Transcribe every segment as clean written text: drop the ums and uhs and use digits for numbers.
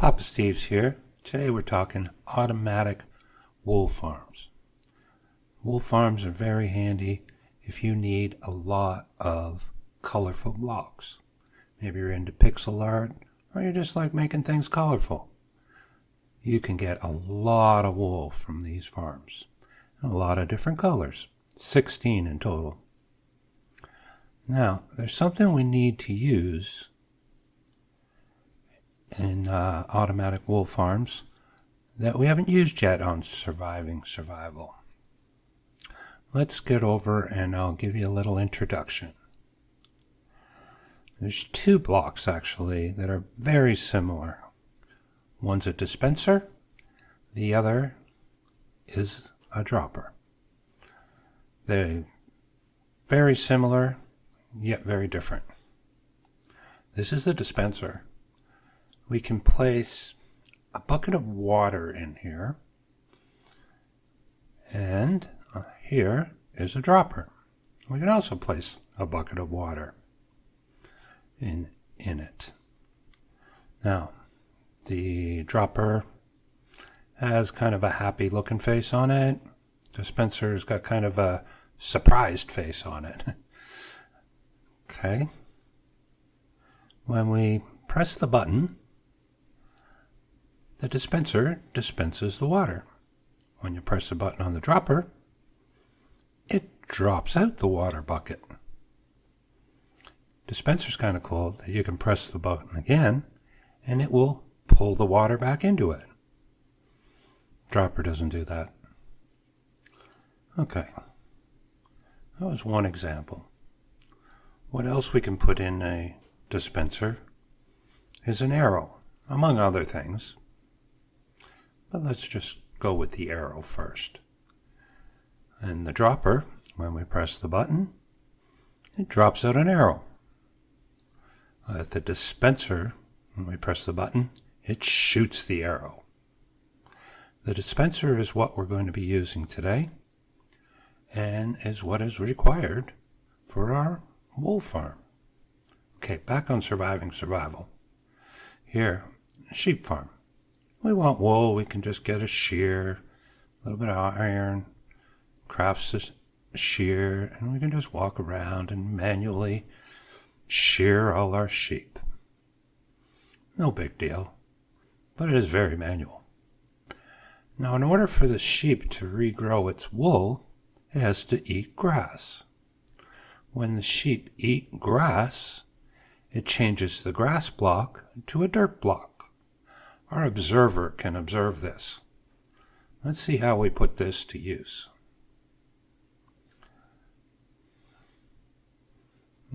Poppasteves here. Today we're talking automatic wool farms. Wool farms are very handy if you need a lot of colorful blocks. Maybe you're into pixel art or you just like making things colorful. You can get a lot of wool from these farms. A lot of different colors, 16 in total. Now, there's something we need to use in automatic wool farms that we haven't used yet on survival. Let's get over and I'll give you a little introduction. There's two blocks actually that are very similar. One's a dispenser, the other is a dropper. They're very similar, yet very different. This is the dispenser. We can place a bucket of water in here, and here is a dropper. We can also place a bucket of water in it. Now, the dropper has kind of a happy looking face on it. Dispenser's got kind of a surprised face on it. Okay. When we press the button, the dispenser dispenses the water. When you press the button on the dropper, it drops out the water bucket. Dispenser's kind of cool that you can press the button again and it will pull the water back into it. Dropper doesn't do that. Okay, that was one example. What else we can put in a dispenser is an arrow, among other things. But let's just go with the arrow first. And the dropper, when we press the button, it drops out an arrow. At the dispenser, when we press the button, it shoots the arrow. The dispenser is what we're going to be using today and is what is required for our wool farm. Okay, back on survival. Here, sheep farm. We want wool, we can just get a shear, a little bit of iron, crafts a shear, and we can just walk around and manually shear all our sheep. No big deal, but it is very manual. Now, in order for the sheep to regrow its wool, it has to eat grass. When the sheep eat grass, it changes the grass block to a dirt block. Our observer can observe this. Let's see how we put this to use.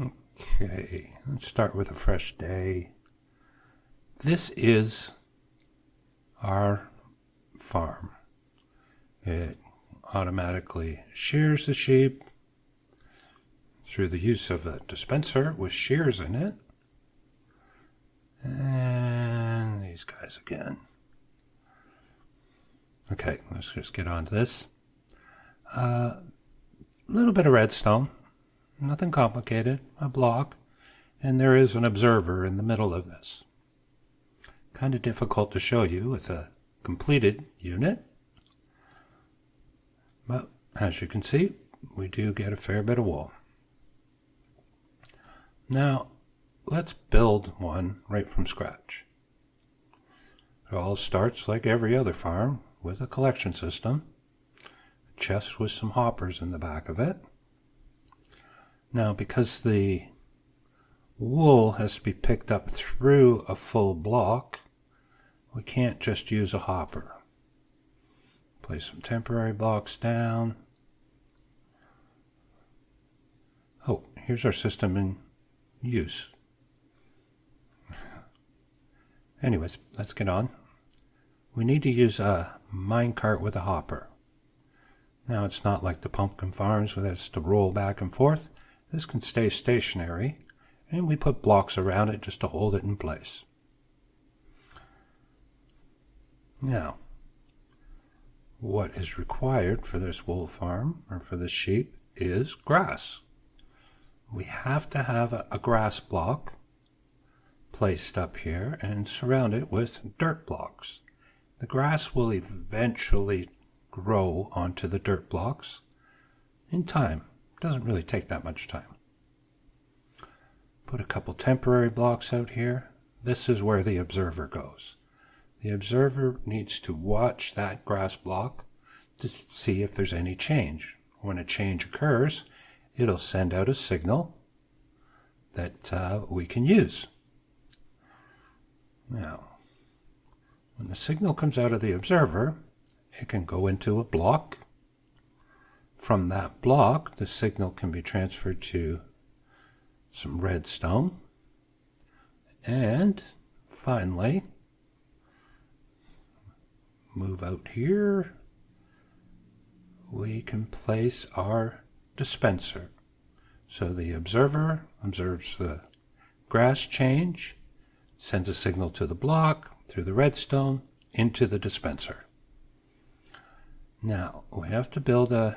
Okay, let's start with a fresh day. This is our farm. It automatically shears the sheep through the use of a dispenser with shears in it. And these guys again. Okay, let's just get on to this. A little bit of redstone, nothing complicated, a block, and there is an observer in the middle of this. Kind of difficult to show you with a completed unit, but as you can see, we do get a fair bit of wool. Now, let's build one right from scratch. It all starts like every other farm with a collection system, a chest with some hoppers in the back of it. Now, because the wool has to be picked up through a full block, we can't just use a hopper. Place some temporary blocks down. Oh, here's our system in use. Anyways, let's get on. We need to use a minecart with a hopper. Now, it's not like the pumpkin farms where it's to roll back and forth. This can stay stationary, and we put blocks around it just to hold it in place. Now, what is required for this wool farm, or for the sheep, is grass. We have to have a grass block placed up here and surround it with dirt blocks. The grass will eventually grow onto the dirt blocks in time. It doesn't really take that much time. Put a couple temporary blocks out here. This is where the observer goes. The observer needs to watch that grass block to see if there's any change. When a change occurs, it'll send out a signal that we can use. Now, when the signal comes out of the observer, it can go into a block. From that block, the signal can be transferred to some redstone. And finally, move out here, we can place our dispenser. So the observer observes the grass change, sends a signal to the block, through the redstone, into the dispenser. Now, we have to build a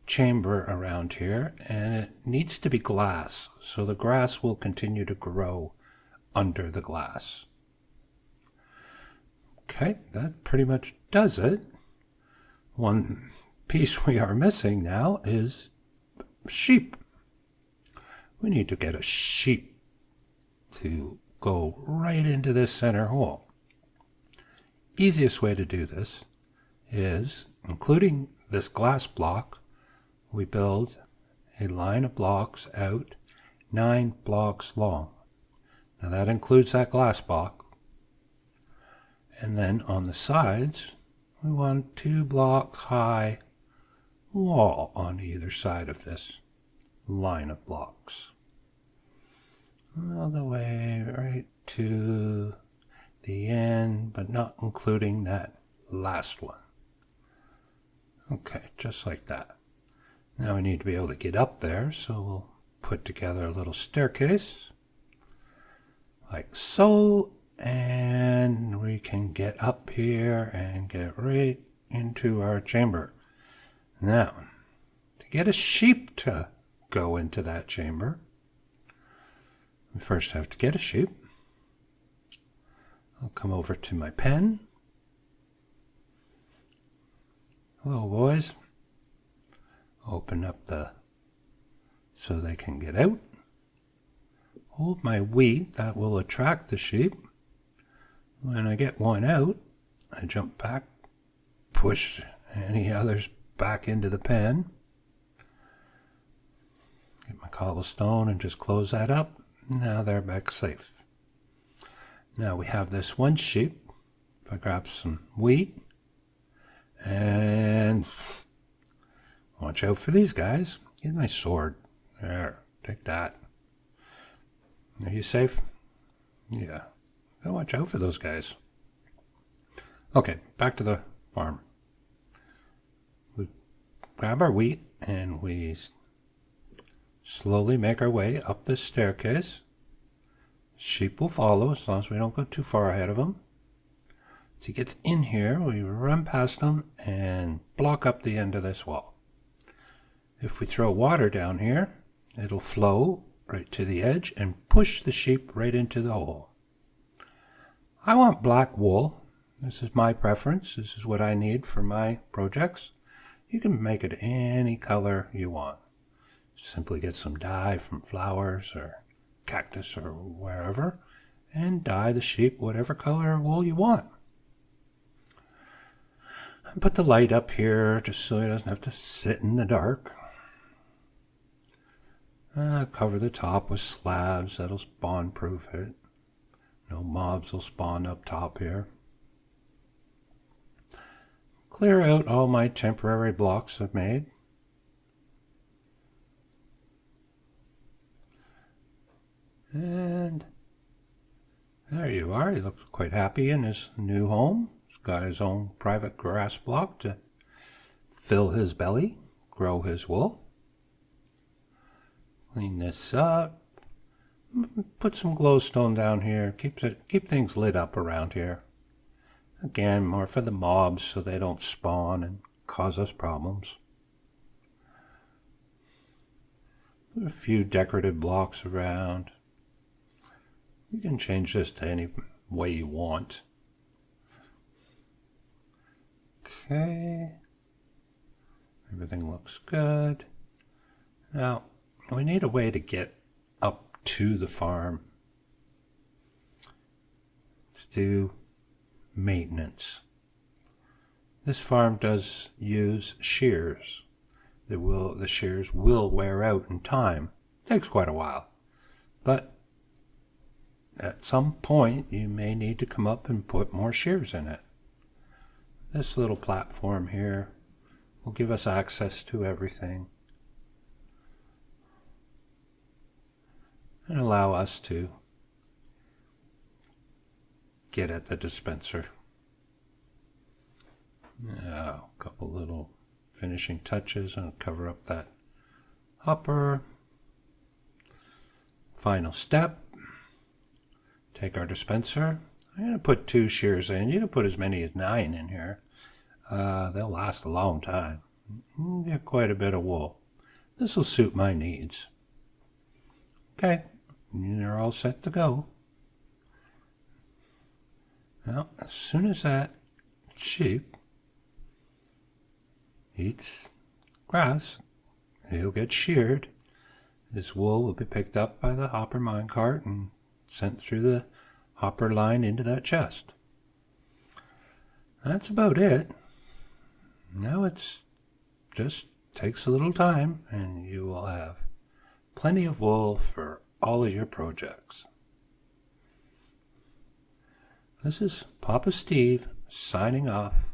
chamber around here, and it needs to be glass, so the grass will continue to grow under the glass. Okay, that pretty much does it. One piece we are missing now is sheep. We need to get a sheep to go right into this center hole. Easiest way to do this is, including this glass block, we build a line of blocks out 9 blocks long. Now that includes that glass block. And then on the sides, we want 2 block high wall on either side of this line of blocks. All the way right to the end, but not including that last one. Okay, just like that. Now we need to be able to get up there, so we'll put together a little staircase, like so, and we can get up here and get right into our chamber. Now, to get a sheep to go into that chamber, we first have to get a sheep. I'll come over to my pen. Hello, boys. Open up so they can get out. Hold my wheat, that will attract the sheep. When I get one out, I jump back, push any others back into the pen. Get my cobblestone and just close that up. Now they're back safe. Now we have this one sheep. If I grab some wheat, and watch out for these guys. Get my sword. There, take that. Are you safe? Yeah. Gotta watch out for those guys. Okay, back to the farm. We grab our wheat and we slowly make our way up this staircase. Sheep will follow as long as we don't go too far ahead of them. As he gets in here, we run past him and block up the end of this wall. If we throw water down here, it'll flow right to the edge and push the sheep right into the hole. I want black wool. This is my preference. This is what I need for my projects. You can make it any color you want. Simply get some dye from flowers or cactus or wherever and dye the sheep whatever color wool you want. And put the light up here just so it doesn't have to sit in the dark. Cover the top with slabs. That'll spawn proof it. No mobs will spawn up top here. Clear out all my temporary blocks I've made. And there you are. He looks quite happy in his new home. He's got his own private grass block to fill his belly, grow his wool. Clean this up. Put some glowstone down here. Keep things lit up around here. Again, more for the mobs so they don't spawn and cause us problems. Put a few decorative blocks around. You can change this to any way you want. Okay. Everything looks good. Now, we need a way to get up to the farm to do maintenance. This farm does use shears. The shears will wear out in time. It takes quite a while. But at some point, you may need to come up and put more shears in it. This little platform here will give us access to everything and allow us to get at the dispenser. Now, a couple little finishing touches and cover up that hopper. Final step. Take our dispenser. I'm going to put 2 shears in. You can put as many as 9 in here. They'll last a long time. Get quite a bit of wool. This will suit my needs. Okay, you're all set to go. Now, as soon as that sheep eats grass, he'll get sheared. His wool will be picked up by the hopper minecart and sent through the hopper line into that chest. That's about it. Now it's just takes a little time and you will have plenty of wool for all of your projects. This is Papa Steve signing off